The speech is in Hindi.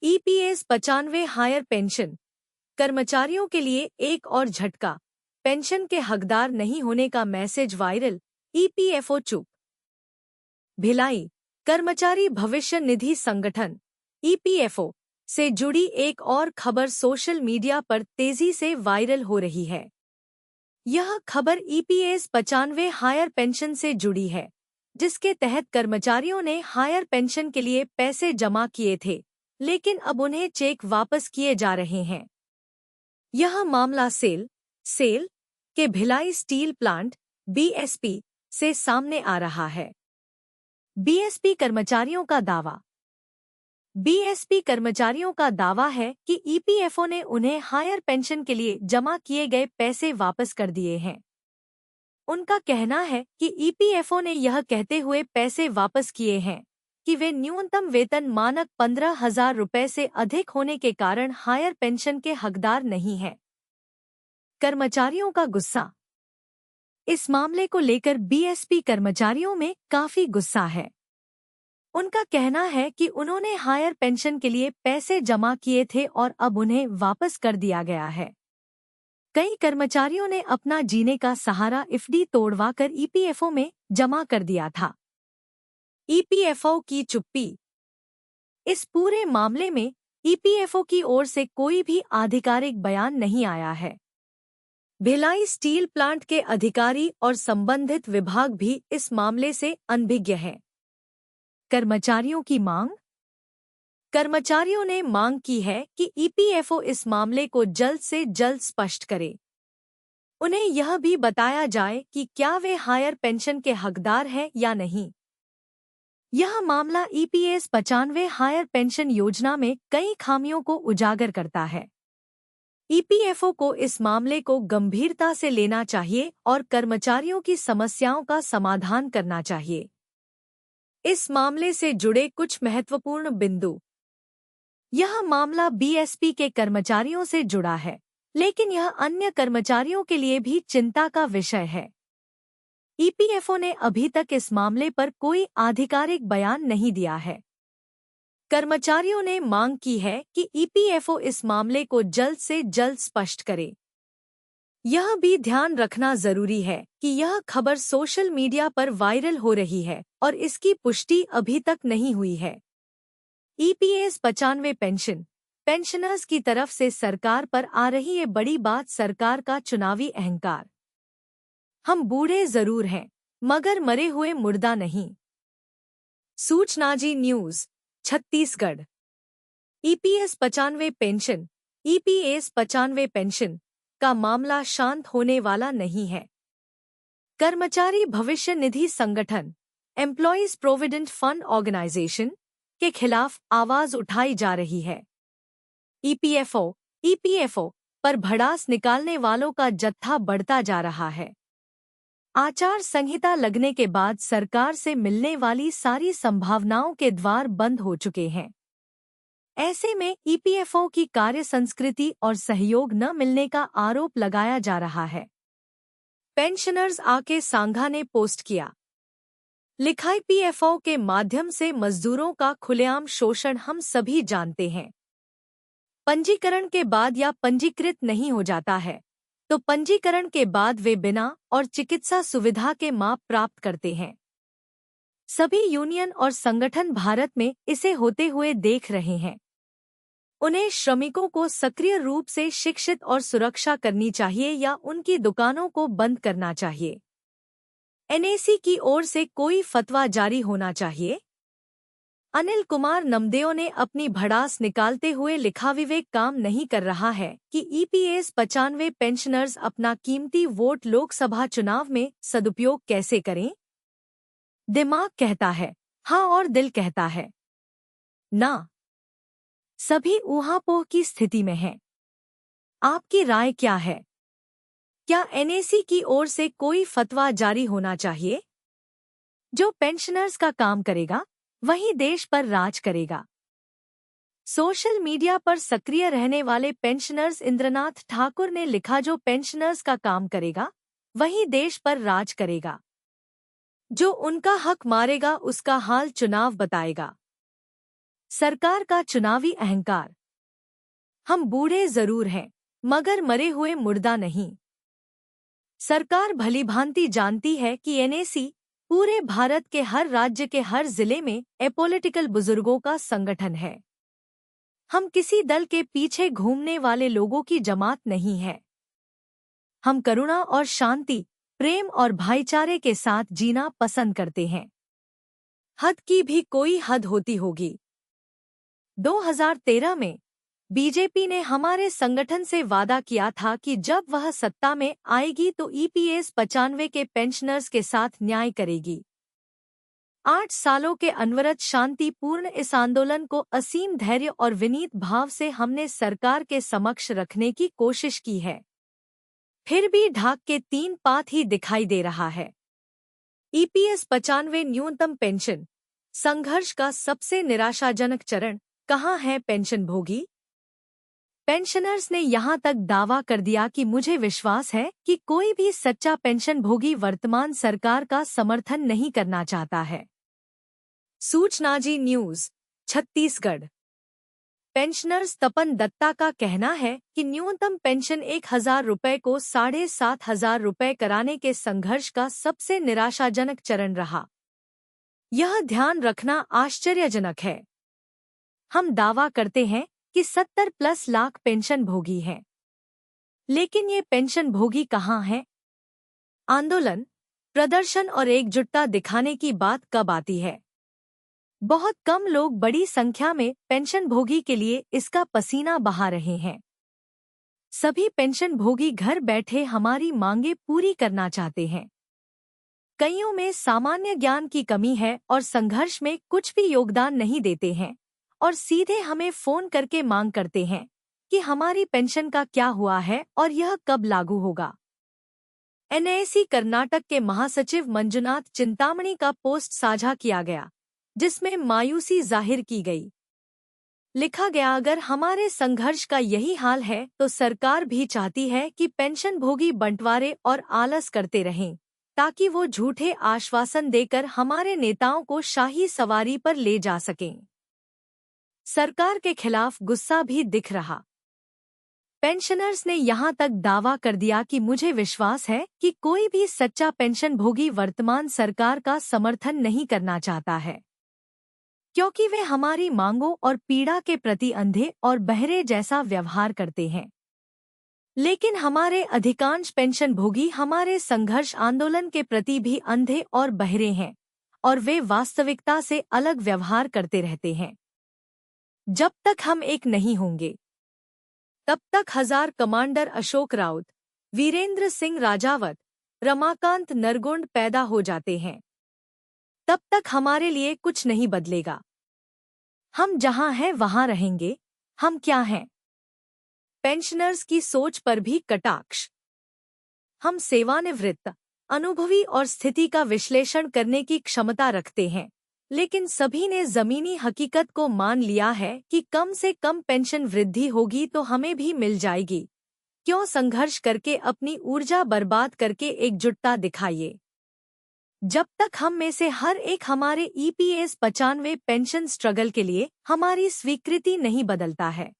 ईपीएस 95 हायर पेंशन कर्मचारियों के लिए एक और झटका। पेंशन के हकदार नहीं होने का मैसेज वायरल। ईपीएफओ चुप। भिलाई कर्मचारी भविष्य निधि संगठन ईपीएफओ से जुड़ी एक और खबर सोशल मीडिया पर तेजी से वायरल हो रही है। यह खबर ईपीएस 95 हायर पेंशन से जुड़ी है, जिसके तहत कर्मचारियों ने हायर पेंशन के लिए पैसे जमा किए थे, लेकिन अब उन्हें चेक वापस किए जा रहे हैं। यह मामला सेल के भिलाई स्टील प्लांट बीएसपी से सामने आ रहा है। बीएसपी कर्मचारियों का दावा है कि ईपीएफओ ने उन्हें हायर पेंशन के लिए जमा किए गए पैसे वापस कर दिए हैं। उनका कहना है कि ईपीएफओ ने यह कहते हुए पैसे वापस किए हैं कि वे न्यूनतम वेतन मानक 15,000 रुपये से अधिक होने के कारण हायर पेंशन के हकदार नहीं हैं। कर्मचारियों का गुस्सा। इस मामले को लेकर बीएसपी कर्मचारियों में काफी गुस्सा है। उनका कहना है कि उन्होंने हायर पेंशन के लिए पैसे जमा किए थे और अब उन्हें वापस कर दिया गया है। कई कर्मचारियों ने अपना जीने का सहारा एफडी तोड़वाकर ईपीएफओ में जमा कर दिया था। ईपीएफओ की चुप्पी। इस पूरे मामले में ईपीएफओ की ओर से कोई भी आधिकारिक बयान नहीं आया है। भिलाई स्टील प्लांट के अधिकारी और संबंधित विभाग भी इस मामले से अनभिज्ञ हैं। कर्मचारियों की मांग। कर्मचारियों ने मांग की है कि ईपीएफओ इस मामले को जल्द से जल्द स्पष्ट करे। उन्हें यह भी बताया जाए कि क्या वे हायर पेंशन के हकदार हैं या नहीं। यह मामला ईपीएस 95 हायर पेंशन योजना में कई खामियों को उजागर करता है। ईपीएफओ को इस मामले को गंभीरता से लेना चाहिए और कर्मचारियों की समस्याओं का समाधान करना चाहिए। इस मामले से जुड़े कुछ महत्वपूर्ण बिंदु। यह मामला बीएसपी के कर्मचारियों से जुड़ा है, लेकिन यह अन्य कर्मचारियों के लिए भी चिंता का विषय है। ईपीएफओ ने अभी तक इस मामले पर कोई आधिकारिक बयान नहीं दिया है। कर्मचारियों ने मांग की है कि ईपीएफओ इस मामले को जल्द से जल्द स्पष्ट करे। यह भी ध्यान रखना जरूरी है कि यह खबर सोशल मीडिया पर वायरल हो रही है और इसकी पुष्टि अभी तक नहीं हुई है। ईपीएस 95 पेंशनर्स की तरफ से सरकार पर आ रही ये बड़ी बात। सरकार का चुनावी अहंकार। हम बूढ़े जरूर हैं, मगर मरे हुए मुर्दा नहीं। सूचनाजी न्यूज छत्तीसगढ़। ईपीएस 95 पेंशन का मामला शांत होने वाला नहीं है। कर्मचारी भविष्य निधि संगठन एम्प्लॉयज प्रोविडेंट फंड ऑर्गेनाइजेशन के खिलाफ आवाज उठाई जा रही है। ईपीएफओ पर भड़ास निकालने वालों का जत्था बढ़ता जा रहा है। आचार संहिता लगने के बाद सरकार से मिलने वाली सारी संभावनाओं के द्वार बंद हो चुके हैं। ऐसे में ईपीएफओ की कार्य संस्कृति और सहयोग न मिलने का आरोप लगाया जा रहा है। पेंशनर्स आके सांघा ने पोस्ट किया, लिखा, ईपीएफओ के माध्यम से मजदूरों का खुलेआम शोषण हम सभी जानते हैं। पंजीकरण के बाद या पंजीकृत नहीं हो जाता है तो पंजीकरण के बाद वे बिना और चिकित्सा सुविधा के माप प्राप्त करते हैं। सभी यूनियन और संगठन भारत में इसे होते हुए देख रहे हैं। उन्हें श्रमिकों को सक्रिय रूप से शिक्षित और सुरक्षा करनी चाहिए या उनकी दुकानों को बंद करना चाहिए। एनएसी की ओर से कोई फतवा जारी होना चाहिए। अनिल कुमार नमदेव ने अपनी भड़ास निकालते हुए लिखा, विवेक काम नहीं कर रहा है कि ईपीएस 95 पेंशनर्स अपना कीमती वोट लोकसभा चुनाव में सदुपयोग कैसे करें। दिमाग कहता है हाँ और दिल कहता है ना। सभी ऊहापोह की स्थिति में हैं। आपकी राय क्या है? क्या एनएसी की ओर से कोई फतवा जारी होना चाहिए? जो पेंशनर्स का काम करेगा वही देश पर राज करेगा। सोशल मीडिया पर सक्रिय रहने वाले पेंशनर्स इंद्रनाथ ठाकुर ने लिखा, जो पेंशनर्स का काम करेगा वही देश पर राज करेगा। जो उनका हक मारेगा उसका हाल चुनाव बताएगा। सरकार का चुनावी अहंकार। हम बूढ़े जरूर हैं, मगर मरे हुए मुर्दा नहीं। सरकार भलीभांति जानती है कि एनएसी पूरे भारत के हर राज्य के हर जिले में एपॉलिटिकल बुजुर्गों का संगठन है। हम किसी दल के पीछे घूमने वाले लोगों की जमात नहीं है। हम करुणा और शांति, प्रेम और भाईचारे के साथ जीना पसंद करते हैं। हद की भी कोई हद होती होगी। 2013 में बीजेपी ने हमारे संगठन से वादा किया था कि जब वह सत्ता में आएगी तो ईपीएस 95 के पेंशनर्स के साथ न्याय करेगी। 8 सालों के अनवरत शांतिपूर्ण इस आंदोलन को असीम धैर्य और विनीत भाव से हमने सरकार के समक्ष रखने की कोशिश की है। फिर भी ढाक के 3 पात ही दिखाई दे रहा है। ईपीएस 95 न्यूनतम पेंशन संघर्ष का सबसे निराशाजनक चरण कहाँ है पेंशन भोगी? पेंशनर्स ने यहाँ तक दावा कर दिया कि मुझे विश्वास है कि कोई भी सच्चा पेंशन भोगी वर्तमान सरकार का समर्थन नहीं करना चाहता है। सूचना जी न्यूज, छत्तीसगढ़। पेंशनर्स तपन दत्ता का कहना है कि न्यूनतम पेंशन 1000 रुपये को 7500 रुपये कराने के संघर्ष का सबसे निराशाजनक चरण रहा। यह ध्यान रखना आश्चर्यजनक है। हम दावा करते हैं कि 70+ लाख पेंशन भोगी हैं, लेकिन ये पेंशन भोगी कहाँ हैं? आंदोलन, प्रदर्शन और एकजुटता दिखाने की बात कब आती है? बहुत कम लोग बड़ी संख्या में पेंशन भोगी के लिए इसका पसीना बहा रहे हैं। सभी पेंशन भोगी घर बैठे हमारी मांगे पूरी करना चाहते हैं। कईयों में सामान्य ज्ञान की कमी है और संघर्ष में कुछ भी योगदान नहीं देते हैं और सीधे हमें फोन करके मांग करते हैं कि हमारी पेंशन का क्या हुआ है और यह कब लागू होगा। एनएसी कर्नाटक के महासचिव मंजुनाथ चिंतामणि का पोस्ट साझा किया गया, जिसमें मायूसी जाहिर की गई। लिखा गया, अगर हमारे संघर्ष का यही हाल है तो सरकार भी चाहती है कि पेंशन भोगी बंटवारे और आलस करते रहें, ताकि वो झूठे आश्वासन देकर हमारे नेताओं को शाही सवारी पर ले जा सकें। सरकार के खिलाफ गुस्सा भी दिख रहा। पेंशनर्स ने यहाँ तक दावा कर दिया कि मुझे विश्वास है कि कोई भी सच्चा पेंशन भोगी वर्तमान सरकार का समर्थन नहीं करना चाहता है, क्योंकि वे हमारी मांगों और पीड़ा के प्रति अंधे और बहरे जैसा व्यवहार करते हैं। लेकिन हमारे अधिकांश पेंशन भोगी हमारे संघर्ष आंदोलन के प्रति भी अंधे और बहरे हैं और वे वास्तविकता से अलग व्यवहार करते रहते हैं। जब तक हम एक नहीं होंगे, तब तक हजार कमांडर अशोक राउत, वीरेंद्र सिंह राजावत, रमाकांत नरगुंड पैदा हो जाते हैं। तब तक हमारे लिए कुछ नहीं बदलेगा। हम जहां हैं वहां रहेंगे। हम क्या हैं? पेंशनर्स की सोच पर भी कटाक्ष। हम सेवानिवृत्त, अनुभवी और स्थिति का विश्लेषण करने की क्षमता रखते हैं, लेकिन सभी ने जमीनी हकीकत को मान लिया है कि कम से कम पेंशन वृद्धि होगी तो हमें भी मिल जाएगी। क्यों संघर्ष करके अपनी ऊर्जा बर्बाद करके एकजुटता दिखाइए। जब तक हम में से हर एक हमारे ईपीएस 95 पेंशन स्ट्रगल के लिए हमारी स्वीकृति नहीं बदलता है,